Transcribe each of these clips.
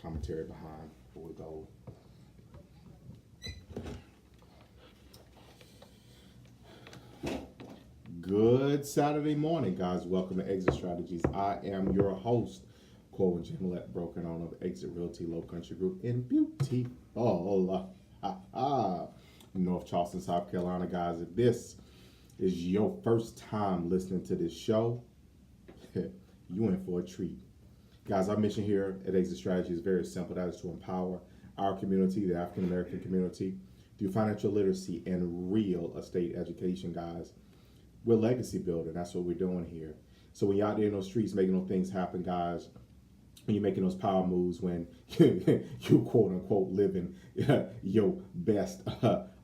commentary behind before we go. Good Saturday morning, guys. Welcome to Exit Strategies. I am your host, Corwin Jamilette, broker and owner of Exit Realty Low Country Group in beautiful North Charleston, South Carolina, guys. If this is your first time listening to this show, you in for a treat. Guys, our mission here at Exit Strategy is very simple. That is to empower our community, the African American community, through financial literacy and real estate education, guys. We're legacy building. That's what we're doing here. So when you're out there in those streets making those things happen, guys, when you're making those power moves, when you quote unquote living your best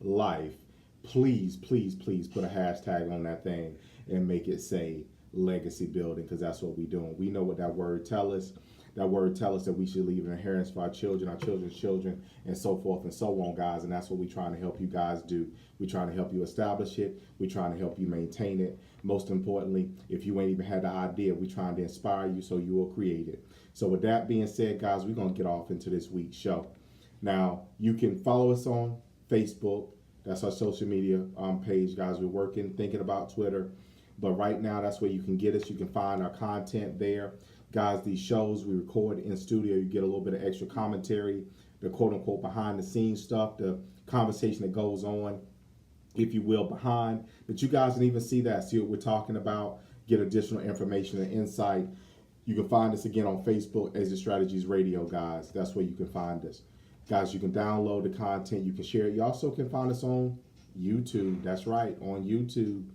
life, please put a hashtag on that thing and make it say legacy building, because that's what we're doing. We know what that word tell us. That word tell us that we should leave an inheritance for our children's children, and so forth and so on, guys. And that's what we're trying to help you guys do. We're trying to help you establish it. We're trying to help you maintain it. Most importantly, if you ain't even had the idea, we're trying to inspire you so you will create it. So with that being said, guys, we're going to get off into this week's show. Now, you can follow us on Facebook. That's our social media page, guys. We're thinking about Twitter. But right now, that's where you can get us. You can find our content there. Guys, these shows we record in studio, you get a little bit of extra commentary, the quote-unquote behind-the-scenes stuff, the conversation that goes on, if you will, behind. But you guys can even see that, see what we're talking about, get additional information and insight. You can find us again on Facebook, Exit Strategies Radio, guys. That's where you can find us. Guys, you can download the content. You can share it. You also can find us on YouTube. That's right, on YouTube,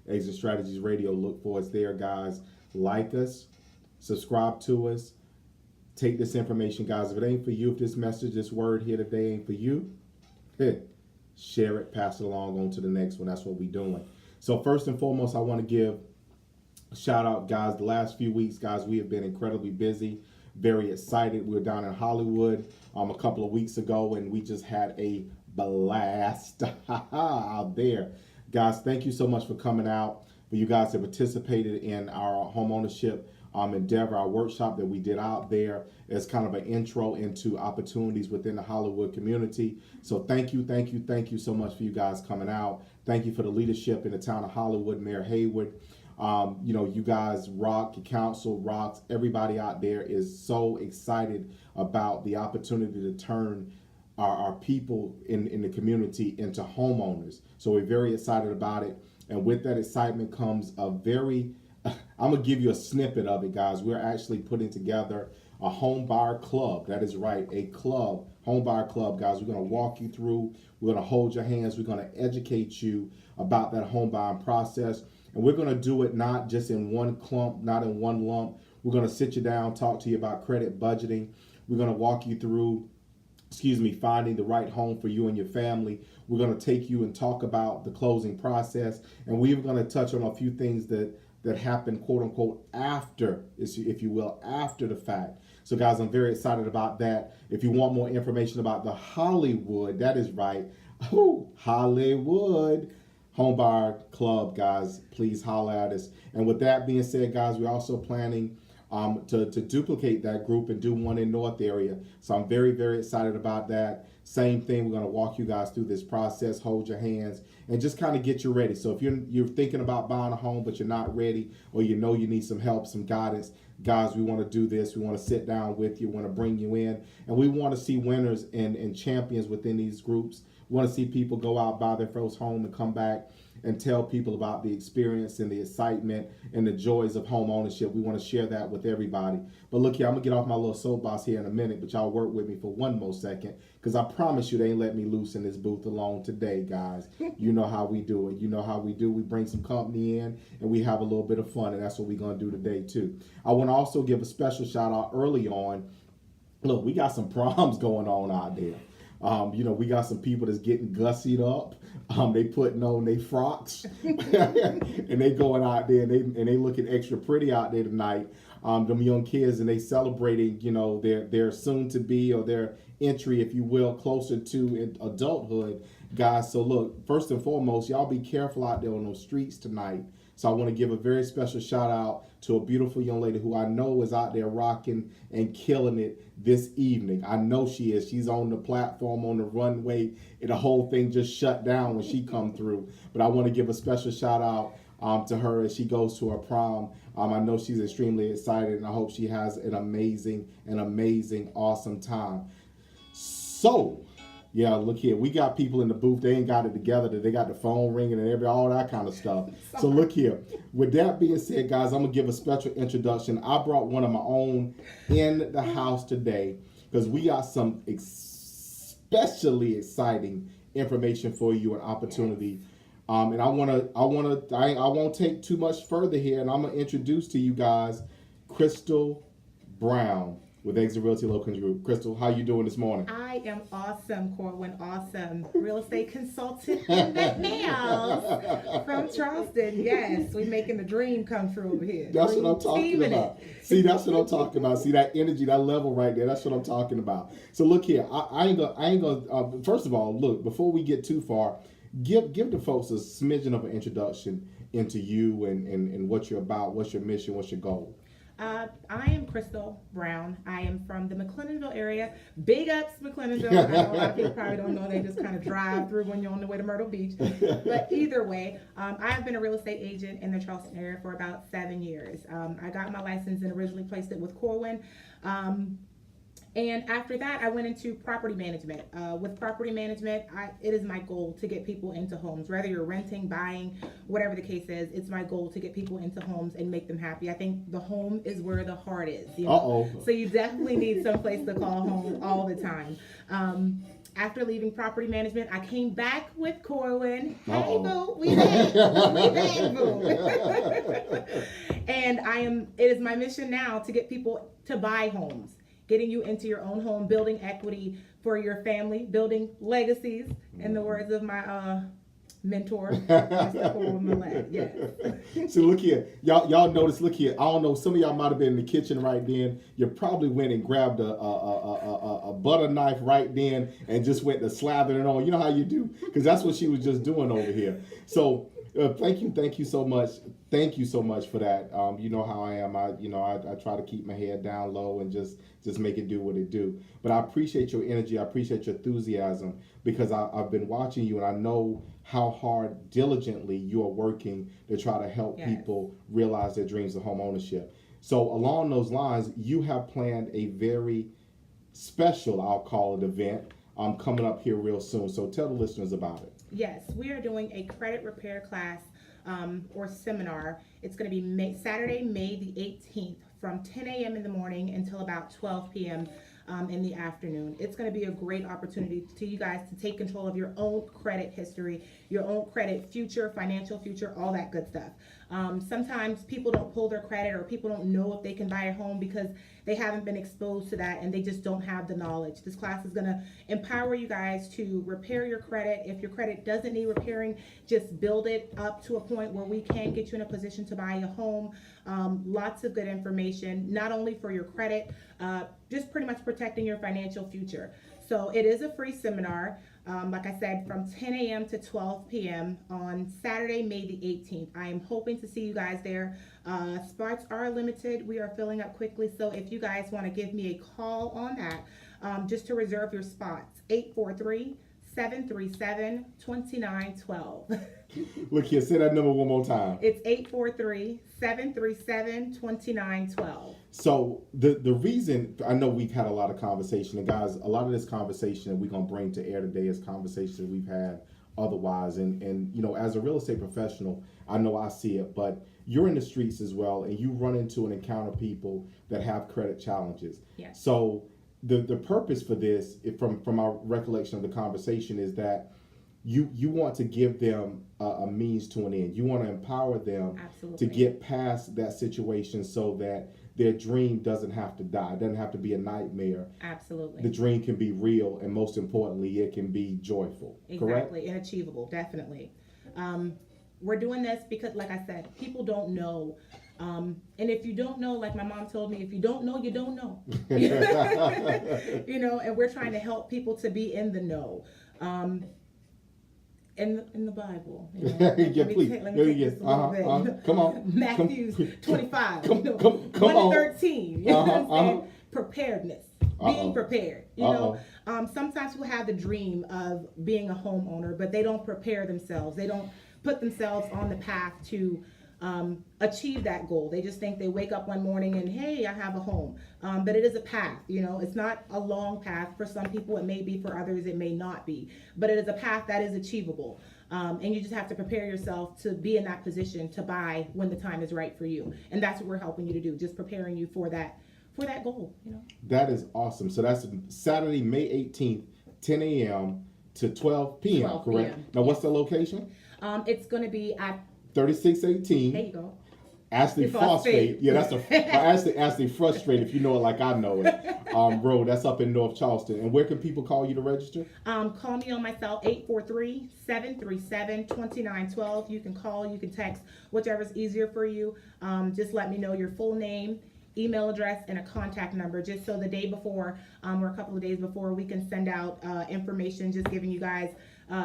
Exit Strategies Radio. Look for us there, guys. Like us. Subscribe to us. Take this information, guys. If it ain't for you, if this message, this word here today ain't for you, share it, pass it along on to the next one. That's what we're doing. So first and foremost, I want to give a shout out, guys. The last few weeks, guys, we have been incredibly busy, very excited. We were down in Hollywood a couple of weeks ago, and we just had a blast out there. Guys, thank you so much for coming out. For you guys that participated in our home ownership endeavor, our workshop that we did out there as kind of an intro into opportunities within the Hollywood community. So thank you so much for you guys coming out. Thank you for the leadership in the town of Hollywood, Mayor Hayward. You guys rock, your council rocks. Everybody out there is so excited about the opportunity to turn our people in the community into homeowners. So we're very excited about it. And with that excitement comes I'm going to give you a snippet of it, guys. We're actually putting together a home buyer club. That is right, a club, home buyer club, guys. We're going to walk you through. We're going to hold your hands. We're going to educate you about that home buying process. And we're going to do it not just in one clump, not in one lump. We're going to sit you down, talk to you about credit budgeting. We're going to walk you through finding the right home for you and your family. We're going to take you and talk about the closing process. And we're going to touch on a few things that happen, quote unquote, after, if you will, after the fact. So guys, I'm very excited about that. If you want more information about the Hollywood, that is right, Hollywood Home Buyer Club, guys, please holler at us. And with that being said, guys, we're also planning to duplicate that group and do one in North area. So I'm very excited about that. Same thing, we're going to walk you guys through this process, hold your hands, and just kind of get you ready. So if you're thinking about buying a home, but you're not ready, or you know you need some help, some guidance, guys, we want to do this. We want to sit down with you, want to bring you in, and we want to see winners and champions within these groups. We want to see people go out, buy their first home, and come back and tell people about the experience and the excitement and the joys of home ownership. We want to share that with everybody. But look here, I'm going to get off my little soapbox here in a minute, but y'all work with me for one more second, because I promise you they ain't let me loose in this booth alone today, guys. You know how we do it. You know how we do. We bring some company in, and we have a little bit of fun, and that's what we're going to do today, too. I want to also give a special shout out early on. Look, we got some proms going on out there. We got some people that's getting gussied up. They putting on their frocks and they going out there and they looking extra pretty out there tonight. Them young kids, and they celebrating, their soon to be, or their entry, if you will, closer to adulthood, guys. So look, first and foremost, y'all be careful out there on those streets tonight. So I want to give a very special shout out to a beautiful young lady who I know is out there rocking and killing it this evening. I know she is. She's on the platform, on the runway, and the whole thing just shut down when she come through. But I want to give a special shout out to her as she goes to her prom. I know she's extremely excited, and I hope she has an amazing, awesome time. So, yeah, look here. We got people in the booth. They ain't got it together. They got the phone ringing and all that kind of stuff. So look here. With that being said, guys, I'm going to give a special introduction. I brought one of my own in the house today because we got some especially exciting information for you and opportunity. And I won't take too much further here, and I'm going to introduce to you guys Crystal Brown with Exit Realty Low Country Group. Crystal, how you doing this morning? I am awesome, Corwin. Awesome. Real estate consultant in the house from Charleston. Yes, we making the dream come true over here. That's what I'm talking about. See, that's what I'm talking about. See that energy, that level right there. That's what I'm talking about. So look here. I ain't gonna. First of all, look, before we get too far, give the folks a smidgen of an introduction into you and what you're about, what's your mission, what's your goal. I am Crystal Brown. I am from the McClellanville area. Big ups, McClellanville. I know a lot of people probably don't know. They just kind of drive through when you're on the way to Myrtle Beach. But either way, I've been a real estate agent in the Charleston area for about 7 years. I got my license and originally placed it with Corwin. And after that, I went into property management. With property management, it is my goal to get people into homes. Whether you're renting, buying, whatever the case is, it's my goal to get people into homes and make them happy. I think the home is where the heart is. You know? So you definitely need some place to call home all the time. After leaving property management, I came back with Corwin. Hey, boo, we back. We back, boo. And it is my mission now to get people to buy homes. Getting you into your own home, building equity for your family, building legacies, in the words of my mentor, Mr. Corwin Millett. Yes. So look here, y'all notice. Look here, I don't know. Some of y'all might have been in the kitchen right then. You probably went and grabbed a butter knife right then and just went to slather it on. You know how you do, because that's what she was just doing over here. So. Thank you so much. Thank you so much for that. You know how I am. I try to keep my head down low and just make it do what it do. But I appreciate your energy. I appreciate your enthusiasm because I've been watching you and I know how hard, diligently you are working to try to help people realize their dreams of home ownership. So along those lines, you have planned a very special, I'll call it, event coming up here real soon. So tell the listeners about it. Yes, we are doing a credit repair class or seminar. It's going to be Saturday, May the 18th from 10 a.m. in the morning until about 12 p.m. In the afternoon. It's going to be a great opportunity to you guys to take control of your own credit history, your own credit future, financial future, all that good stuff. Sometimes people don't pull their credit or people don't know if they can buy a home because they haven't been exposed to that and they just don't have the knowledge. This class is going to empower you guys to repair your credit. If your credit doesn't need repairing, just build it up to a point where we can get you in a position to buy a home. Lots of good information, not only for your credit, just pretty much protecting your financial future. So it is a free seminar. Like I said, from 10 a.m. to 12 p.m. on Saturday, May the 18th. I am hoping to see you guys there. Spots are limited. We are filling up quickly. So if you guys want to give me a call on that, just to reserve your spots, 843-737-2912. Look here, say that number one more time. It's 843-737-2912. So the reason, I know we've had a lot of conversation, and guys, a lot of this conversation that we're going to bring to air today is conversations we've had otherwise. And you know, as a real estate professional, I know I see it, but you're in the streets as well, and you run into and encounter people that have credit challenges. Yes. So the purpose for this, from our recollection of the conversation, is that you want to give them a means to an end. You want to empower them to get past that situation so that their dream doesn't have to die. It doesn't have to be a nightmare. Absolutely. The dream can be real, and most importantly, it can be joyful. Exactly, correct? And achievable, definitely. We're doing this because, like I said, people don't know. And if you don't know, like my mom told me, if you don't know, you don't know. You know, and we're trying to help people to be in the know. in the Bible. You know, Yeah, please. Let me take this a little bit. Come on. Matthew 25. Come 1 to on. 13. You know what I'm saying? Preparedness. Being prepared. You know, sometimes people have the dream of being a homeowner, but they don't prepare themselves. They don't put themselves on the path to achieve that goal. They just think they wake up one morning and, hey, I have a home. But it is a path, you know, it's not a long path. For some people, it may be, for others, it may not be, but it is a path that is achievable. And you just have to prepare yourself to be in that position to buy when the time is right for you. And that's what we're helping you to do, just preparing you for that goal, you know. That is awesome. So that's Saturday, May 18th, 10 a.m. to 12 p.m., 12 correct? p.m. Now, what's the location? It's going to be at 3618. There you go. Ashley Phosphate. Yeah, that's Ashley Frustrate, if you know it like I know it. Road, that's up in North Charleston. And where can people call you to register? Call me on my cell, 843-737-2912. You can call, you can text, whichever's easier for you. Just let me know your full name, email address, and a contact number, just so the day before, or a couple of days before, we can send out information, just giving you guys,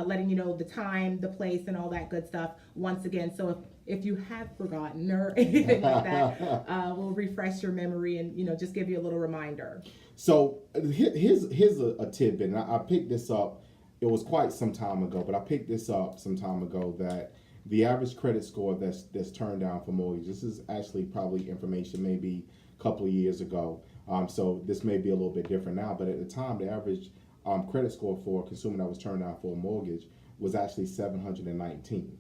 letting you know the time, the place, and all that good stuff once again. So if you have forgotten or anything like that, we'll refresh your memory and, you know, just give you a little reminder. So here's a tidbit, and I picked this up. It was quite some time ago, but I picked this up some time ago that the average credit score that's turned down for mortgage. This is actually probably information maybe a couple of years ago. So this may be a little bit different now, but at the time, the average credit score for a consumer that was turned down for a mortgage was actually 719.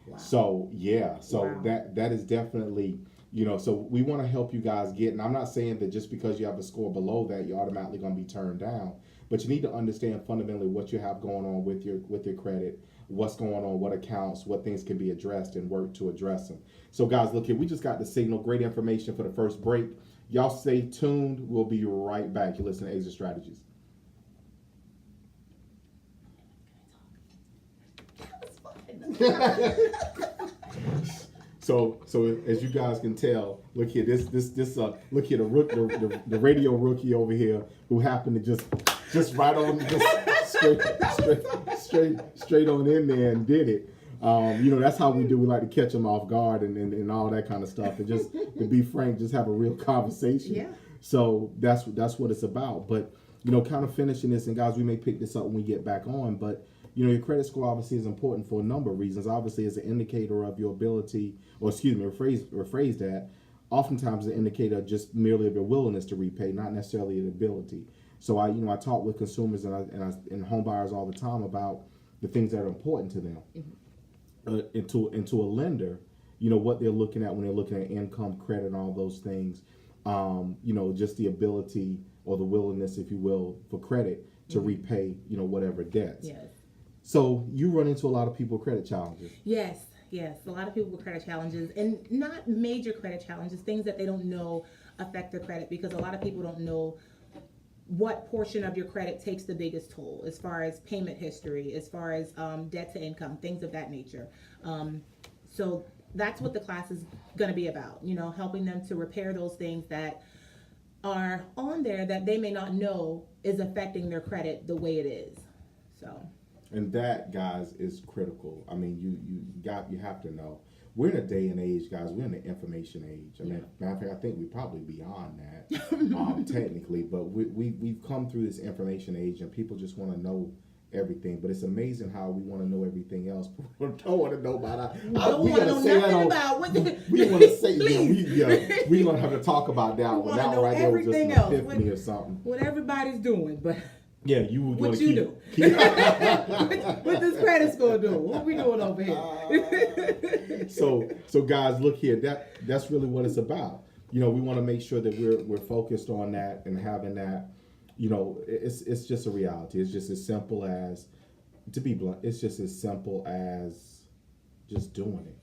Wow. So yeah, wow. that is definitely, you know, so we want to help you guys get, and I'm not saying that just because you have a score below that, you're automatically going to be turned down, but you need to understand fundamentally what you have going on with your credit, what's going on, what accounts, what things can be addressed, and work to address them. So guys, look here, we just got the signal. Great information for the first break. Y'all stay tuned. We'll be right back. You're listening to Exit Strategies. So as you guys can tell, look here, look here, the radio rookie over here who happened to just right on, just straight on in there and did it. You know, that's how we do. We like to catch them off guard and all that kind of stuff, and just to be frank, just have a real conversation. Yeah. So that's what it's about. But you know, kind of finishing this, and guys, we may pick this up when we get back on, but. You know, your credit score obviously is important for a number of reasons. Obviously, as an indicator of your ability, or excuse me, rephrase that, oftentimes an indicator just merely of your willingness to repay, not necessarily an ability. So I talk with consumers and home buyers all the time about the things that are important to them. Mm-hmm. Into a lender, you know, what they're looking at when they're looking at income, credit, and all those things. You know, just the ability or the willingness, if you will, for credit to mm-hmm. repay, you know, whatever debts. Yes. So you run into a lot of people with credit challenges. Yes, a lot of people with credit challenges, and not major credit challenges, things that they don't know affect their credit, because a lot of people don't know what portion of your credit takes the biggest toll as far as payment history, as far as debt to income, things of that nature. So that's what the class is going to be about, you know, helping them to repair those things that are on there that they may not know is affecting their credit the way it is. So. And that, guys, is critical. I mean, you have to know. We're in a day and age, guys. We're in the information age. I mean, matter of fact, I think we're probably beyond that, technically. But we've come through this information age, and people just want to know everything. But it's amazing how we want to know everything else, but we don't want to know about it. We don't want to know nothing about what. We want to say, we're going to have to talk about that one. That one right there was just an epiphany or something. What everybody's doing, but. Yeah, you were what you do? What does credit score do? What we doing over here? So guys, look here. That's really what it's about. You know, we want to make sure that we're focused on that and having that. You know, it's just a reality. It's just as simple as, to be blunt, it's just as simple as just doing it.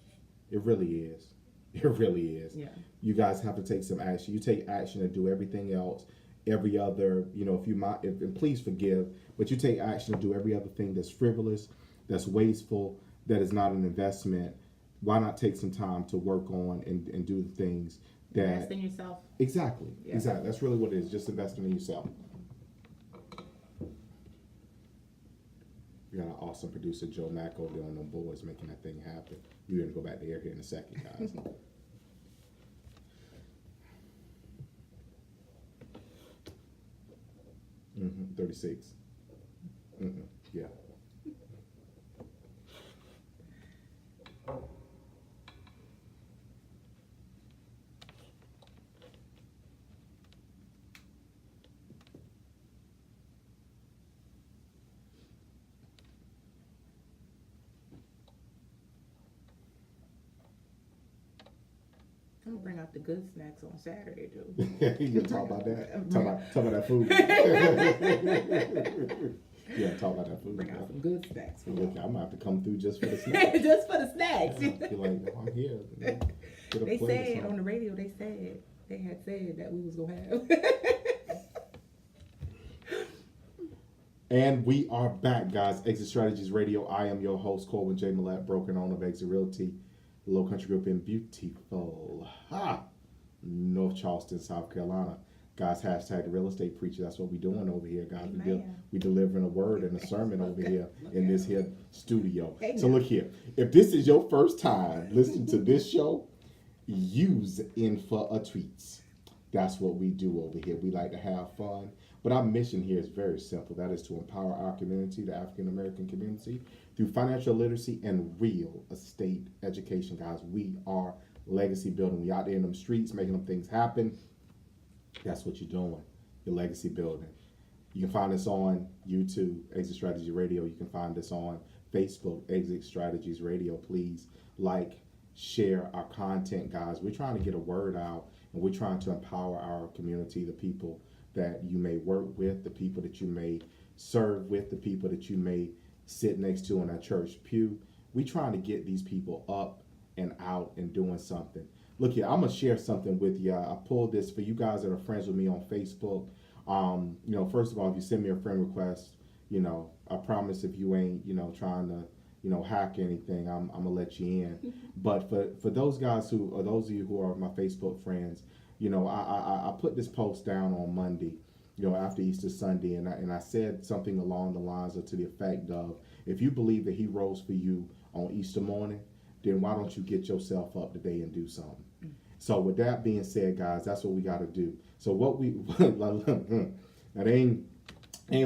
It really is. It really is. Yeah. You guys have to take some action. You take action to do everything else. Every other, you know, and please forgive, but you take action to do every other thing that's frivolous, that's wasteful, that is not an investment. Why not take some time to work on and do the things that invest in yourself? Exactly. Yeah. Exactly. That's really what it is. Just investing in yourself. We got an awesome producer, Joe Mack, over there on them boards making that thing happen. We're going to go back to air here in a second, guys. 36. Yeah. I'm gonna bring out the good snacks on Saturday, too. You gonna talk about that? Talk about that food. Yeah, talk about that food. Bring out some good snacks. For Look, I'm gonna have to come through just for the snacks. Just for the snacks. You're like, no, I'm here. They said on the radio, they had said that we was gonna have. And we are back, guys. Exit Strategies Radio. I am your host, Corwin J. Millette, broker and owner of Exit Realty, Low Country Group in beautiful North Charleston, South Carolina. Guys, hashtag the real estate preacher. That's what we're doing over here, guys. We delivering a word and a sermon over here in this here studio. So look here. If this is your first time listening to this show, use in for a treat. That's what we do over here. We like to have fun. But our mission here is very simple. That is to empower our community, the African American community, through financial literacy and real estate education, guys. We are legacy building. We out there in them streets making them things happen. That's what you're doing. Your legacy building. You can find us on YouTube, Exit Strategy Radio. You can find us on Facebook, Exit Strategies Radio. Please like, share our content, guys. We're trying to get a word out, and we're trying to empower our community, the people that you may work with, the people that you may serve with, the people that you may sit next to in a church pew. We trying to get these people up and out and doing something. Look here, I'm gonna share something with you. I pulled this for you guys that are friends with me on Facebook. First of all, if you send me a friend request, I promise if you ain't, trying to, hack anything, I'm gonna let you in. But for those guys or those of you who are my Facebook friends, I put this post down on Monday, after Easter Sunday, and I said something along the lines of to the effect of, if you believe that he rose for you on Easter morning, then why don't you get yourself up today and do something? So with that being said, guys, that's what we got to do. So what we, now they ain't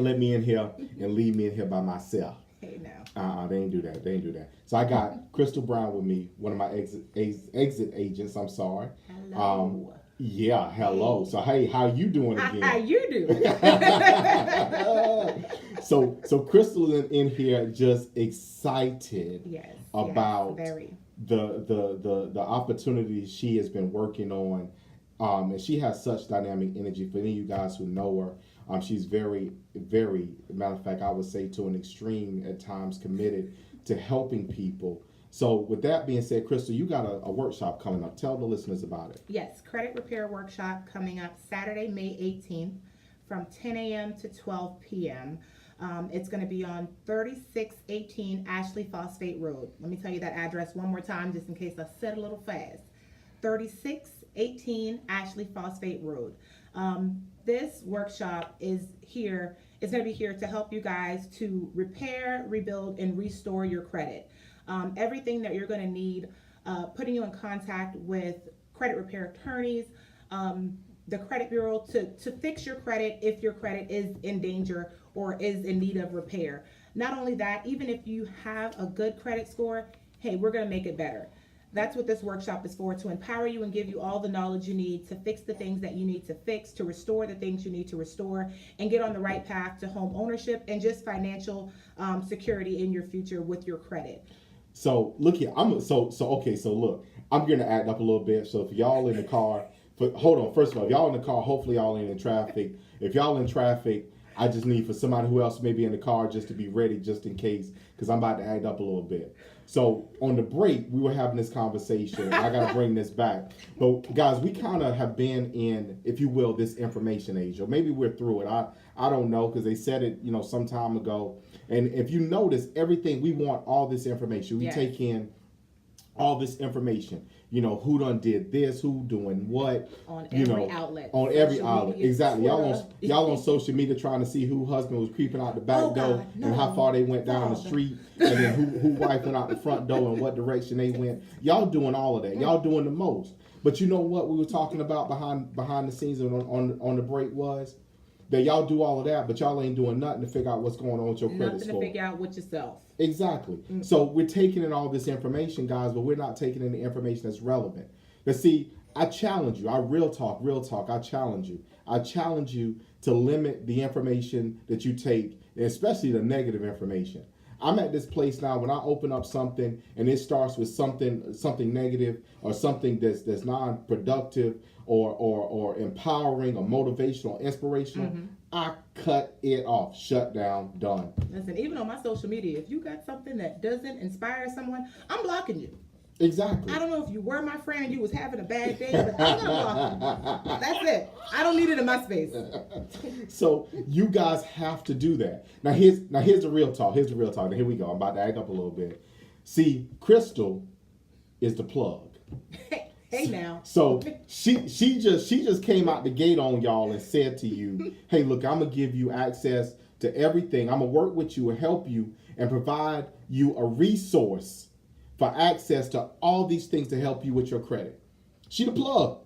let me in here and leave me in here by myself. Hey, now. They ain't do that. So I got Crystal Brown with me, one of my exit agents. I'm sorry. Hello. Yeah, hello. So hey, how you doing again? How you doing? So Crystal is in here just excited about the opportunities she has been working on. And she has such dynamic energy. For any of you guys who know her, she's very, very, matter of fact, I would say to an extreme at times, committed to helping people. So with that being said, Crystal, you got a workshop coming up. Tell the listeners about it. Yes, credit repair workshop coming up Saturday, May 18th from 10 a.m. to 12 p.m. It's going to be on 3618 Ashley Phosphate Road. Let me tell you that address one more time just in case I said a little fast. 3618 Ashley Phosphate Road. This workshop is going to be here to help you guys to repair, rebuild, and restore your credit. Everything that you're going to need, putting you in contact with credit repair attorneys, the credit bureau to fix your credit if your credit is in danger or is in need of repair. Not only that, even if you have a good credit score, hey, we're going to make it better. That's what this workshop is for, to empower you and give you all the knowledge you need to fix the things that you need to fix, to restore the things you need to restore, and get on the right path to home ownership and just financial security in your future with your credit. So look here, look, I'm gonna act up a little bit. So if y'all in the car, hold on, first of all, if y'all in the car, hopefully y'all ain't in traffic. If y'all in traffic, I just need for somebody who else may be in the car just to be ready just in case, because I'm about to act up a little bit. So on the break, we were having this conversation. I got to bring this back. But guys, we kind of have been in, if you will, this information age, or maybe we're through it. I don't know, because they said it, some time ago. And if you notice, everything, we want all this information. We take in all this information. Who done did this, who doing what. On every outlet. On every Social outlet. media, Exactly. Twitter. Y'all on social media trying to see who husband was creeping out the back door God, and how no. far they went down the Father. street, and then who wife went out the front door and what direction they went. Y'all doing all of that. Y'all doing the most. But you know what we were talking about behind the scenes and on the break was that y'all do all of that, but y'all ain't doing nothing to figure out what's going on with your credit Nothing score. to figure out with yourself. Exactly. So we're taking in all this information, guys, but we're not taking in the information that's relevant. But see, I challenge you. Real talk. I challenge you. I challenge you to limit the information that you take, especially the negative information. I'm at this place now when I open up something and it starts with something negative or something that's non-productive or empowering or motivational, inspirational, I cut it off, shut down, done. Listen, even on my social media, if you got something that doesn't inspire someone, I'm blocking you. Exactly. I don't know if you were my friend and you was having a bad day, but I'm gonna block you. That's it. I don't need it in my space. So you guys have to do that. Now here's the real talk. Here's the real talk. Now, here we go. I'm about to act up a little bit. See, Crystal is the plug. Hey now. So she just came out the gate on y'all and said to you, hey, look, I'm gonna give you access to everything. I'm gonna work with you and help you and provide you a resource for access to all these things to help you with your credit. She the plug.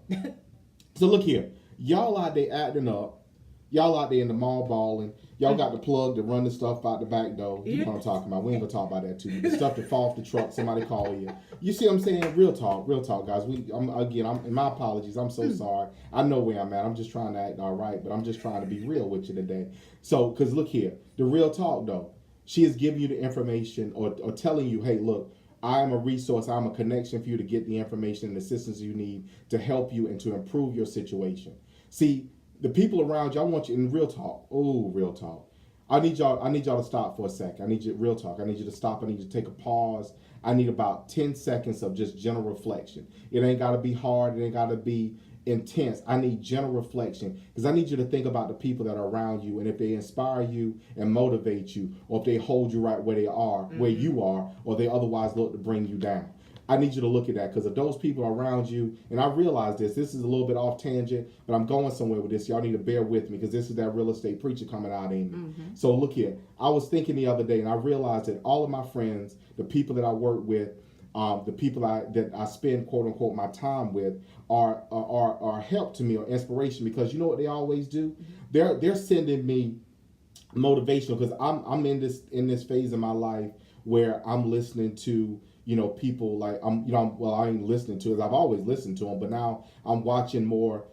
So look here. Y'all out there acting up. Y'all out there in the mall balling. Y'all got the plug to run the stuff out the back door. You know what I'm talking about. We ain't gonna talk about that too. The stuff to fall off the truck, somebody call you. You see what I'm saying? Real talk, guys. And my apologies. I'm so sorry. I know where I'm at. I'm just trying to act all right, but I'm just trying to be real with you today. So, because look here, the real talk though, she is giving you the information or telling you, hey, look, I am a resource. I'm a connection for you to get the information and assistance you need to help you and to improve your situation. See, the people around you, I want you in real talk. Oh, real talk. I need y'all to stop for a second. I need you, real talk. I need you to stop. I need you to take a pause. I need about 10 seconds of just general reflection. It ain't got to be hard. It ain't got to be intense. I need general reflection because I need you to think about the people that are around you and if they inspire you and motivate you or if they hold you right where they are, where you are, or they otherwise look to bring you down. I need you to look at that because if those people around you, and I realize this is a little bit off tangent, but I'm going somewhere with this. Y'all need to bear with me because this is that real estate preacher coming out in me. So look here. I was thinking the other day and I realized that all of my friends, the people that I work with, the people that I spend quote unquote my time with are help to me or inspiration because you know what they always do? They're sending me motivational because I'm in this phase of my life where I'm listening to people like I ain't listening to it. I've always listened to them, but now I'm watching more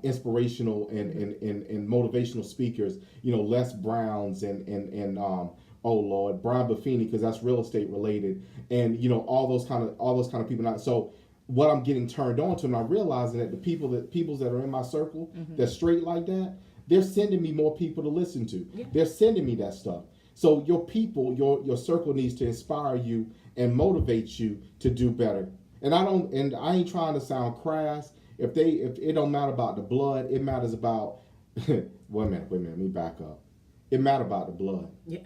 inspirational and motivational speakers. Les Browns and oh Lord, Brian Buffini because that's real estate related, and all those kind of people. Now, so what I'm getting turned on to, and I'm realizing that the people that are in my circle that's straight like that, they're sending me more people to listen to. Yeah. They're sending me that stuff. So your people, your circle needs to inspire you and motivate you to do better. And I ain't trying to sound crass. If it don't matter about the blood, it matters about wait a minute, let me back up. It matter about the blood. Yeah.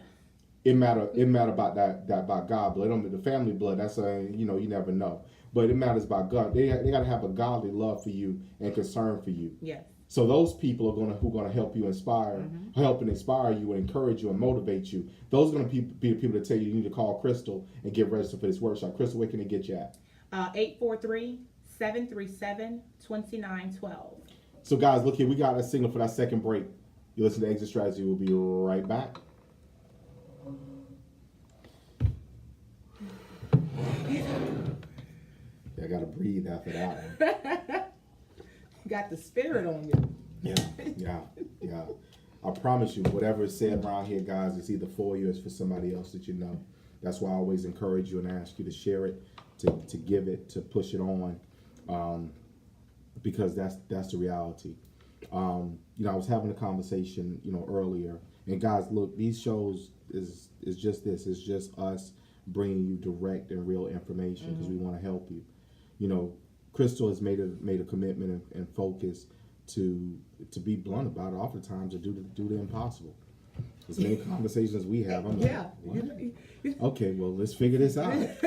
It matter about that about God blood. It don't the family blood, that's you never know. But it matters about God. They gotta have a godly love for you and concern for you. Yes. So those people are who are gonna help you help and inspire you and encourage you and motivate you. Those are gonna be the people that tell you need to call Crystal and get registered for this workshop. Crystal, where can they get you at? 843-737-2912. So guys, look here, we got a signal for that second break. You listen to Exit Strategy. We'll be right back. I gotta breathe after that one. You got the spirit on you. Yeah. I promise you, whatever is said around here, guys, it's either for you or it's for somebody else that you know. That's why I always encourage you and ask you to share it, to give it, to push it on, because that's the reality. I was having a conversation, earlier, and guys, look, these shows is just this. It's just us bringing you direct and real information because we want to help you. Crystal has made a commitment and focus to be blunt about it, oftentimes to do the impossible. As many conversations as we have, I'm like, Yeah. what? Okay, well, let's figure this out. It's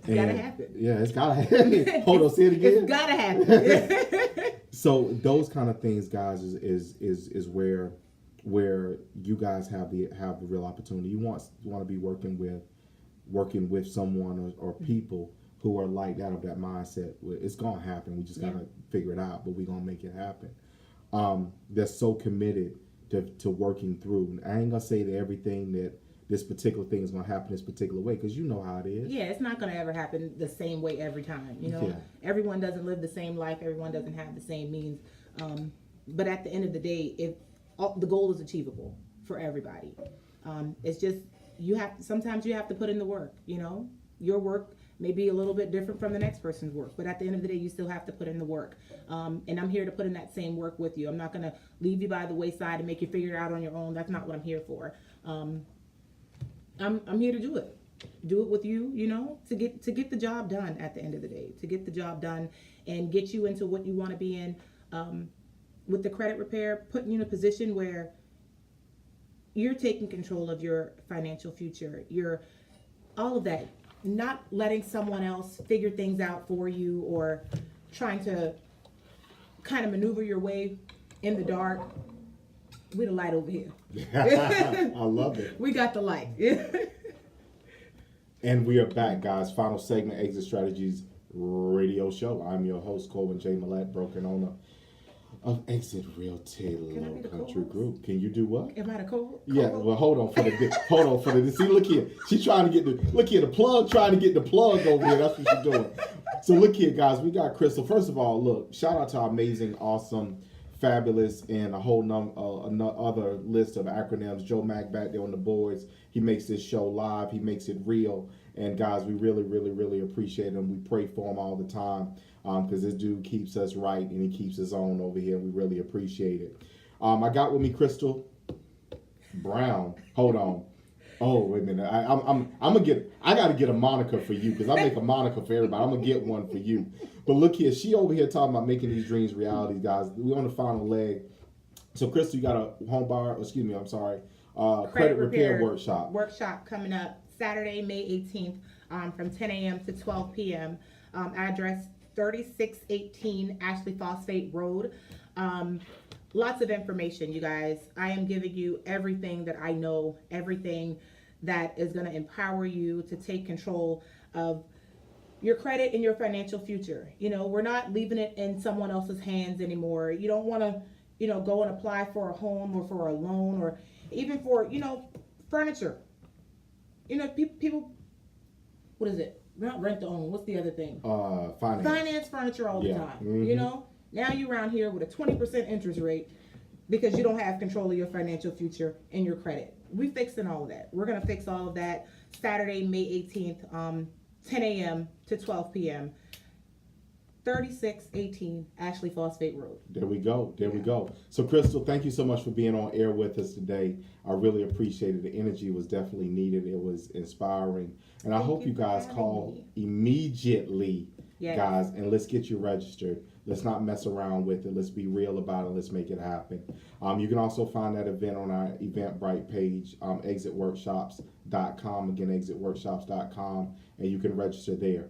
gotta happen. Yeah, it's gotta happen. Hold on, say it again. It's gotta happen. So those kind of things, guys, is where you guys have the real opportunity. You want to be working with someone or people who are like that, of that mindset. It's gonna happen. We just gotta figure it out, but we're gonna make it happen. They're so committed to working through. I ain't gonna say that everything that this particular thing is gonna happen this particular way, because you know how it is. Yeah, it's not gonna ever happen the same way every time. You know, everyone doesn't live the same life. Everyone doesn't have the same means. But at the end of the day, if the goal is achievable for everybody, it's just sometimes you have to put in the work. You know, your work may be a little bit different from the next person's work, but at the end of the day, you still have to put in the work. And I'm here to put in that same work with you. I'm not gonna leave you by the wayside and make you figure it out on your own. That's not what I'm here for. I'm here to do it with you, you know, to get the job done at the end of the day, to get the job done and get you into what you want to be in. With the credit repair, putting you in a position where you're taking control of your financial future. You're all of that, not letting someone else figure things out for you or trying to kind of maneuver your way in the dark. We the light over here. I love it. We got the light. And we are back, guys. Final segment, Exit Strategies Radio Show. I'm your host, Colvin J. Millette, broker owner of Exit Realty Low Country Group. Can you do what? Am I the co-host? Yeah, well, hold on for the see, look here. She's trying to get the plug trying to get the plug over here. That's what she's doing. So look here, guys. We got Crystal. First of all, look, shout out to our amazing, awesome, fabulous, and a whole other list of acronyms. Joe Mack back there on the boards. He makes this show live. He makes it real. And guys, we really, really, really appreciate him. We pray for him all the time because this dude keeps us right and he keeps us on over here. We really appreciate it. I got with me Crystal Brown. Hold on. Oh, wait a minute. I gotta get a moniker for you because I make a moniker for everybody. I'm gonna get one for you. But look here, she over here talking about making these dreams realities, guys. We're on the final leg. So Crystal, you got a credit repair workshop. Workshop coming up Saturday, May 18th, from 10 a.m. to 12 p.m. Address 3618 Ashley Phosphate Road. Lots of information, you guys. I am giving you everything that I know, everything that is going to empower you to take control of your credit and your financial future. You know, we're not leaving it in someone else's hands anymore. You don't want to, you know, go and apply for a home or for a loan or even for, you know, furniture. You know, people, what is it? Not rent to own. What's the other thing? Finance. Finance furniture all the time. Mm-hmm. You know, now you're around here with a 20% interest rate because you don't have control of your financial future and your credit. We're fixing all of that. We're going to fix all of that Saturday, May 18th, 10 a.m. to 12 p.m. 3618 Ashley Phosphate Road. There we go. We go. So, Crystal, thank you so much for being on air with us today. I really appreciate it. The energy was definitely needed. It was inspiring. And I hope you guys call immediately, guys, and let's get you registered. Let's not mess around with it. Let's be real about it. Let's make it happen. You can also find that event on our Eventbrite page, exitworkshops.com. Again, exitworkshops.com, and you can register there.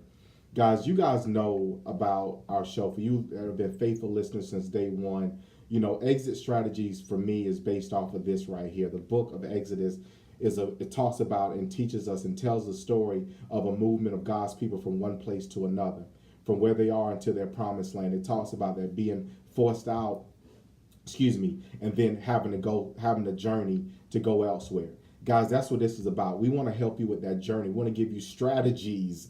Guys, you guys know about our show. For you that have been faithful listeners since day one, you know, Exit Strategies for me is based off of this right here. The book of Exodus it talks about and teaches us and tells the story of a movement of God's people from one place to another, from where they are into their promised land. It talks about that being forced out, and then having the journey to go elsewhere. Guys, that's what this is about. We want to help you with that journey. We want to give you strategies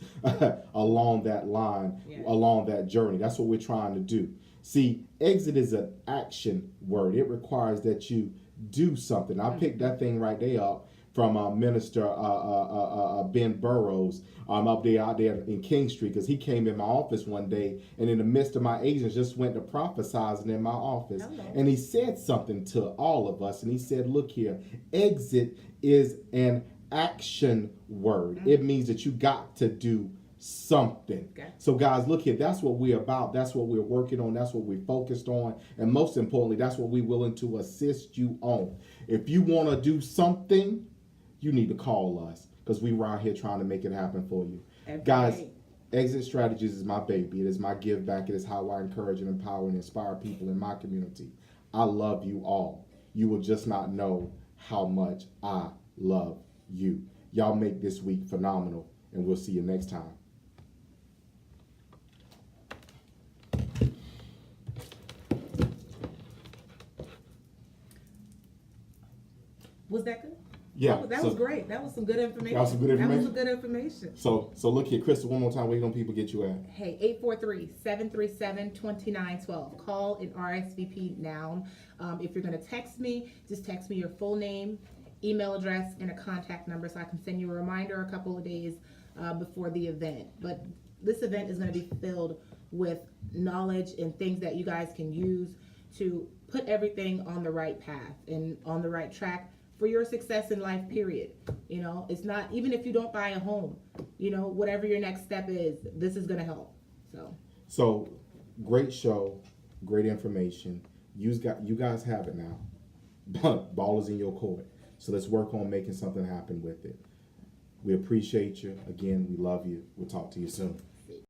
along that line, along that journey. That's what we're trying to do. See, exit is an action word. It requires that you do something. I picked that thing right there up from Minister Ben Burrows out there in King Street, because he came in my office one day, and in the midst of my agents just went to prophesizing in my office. Hello. And he said something to all of us, and he said, look here, exit is an action word. It means that you got to do something. Okay. So guys, look here, that's what we're about. That's what we're working on. That's what we're focused on. And most importantly, that's what we're willing to assist you on. If you want to do something, you need to call us because we're around here trying to make it happen for you. Every Guys, day. Exit Strategies is my baby. It is my give back. It is how I encourage and empower and inspire people in my community. I love you all. You will just not know how much I love you. Y'all make this week phenomenal, and we'll see you next time. Was that good? Yeah, That was great. That was some good information. That was some good information? That was some good information. So look here, Crystal, one more time, where can people get you at? Hey, 843-737-2912. Call and RSVP now. If you're going to text me, just text me your full name, email address, and a contact number so I can send you a reminder a couple of days before the event. But this event is going to be filled with knowledge and things that you guys can use to put everything on the right path and on the right track for your success in life, period. You know, it's not, even if you don't buy a home, you know, whatever your next step is, this is going to help. So great show, great information. You guys have it now. Ball is in your court. So let's work on making something happen with it. We appreciate you. Again, we love you. We'll talk to you soon.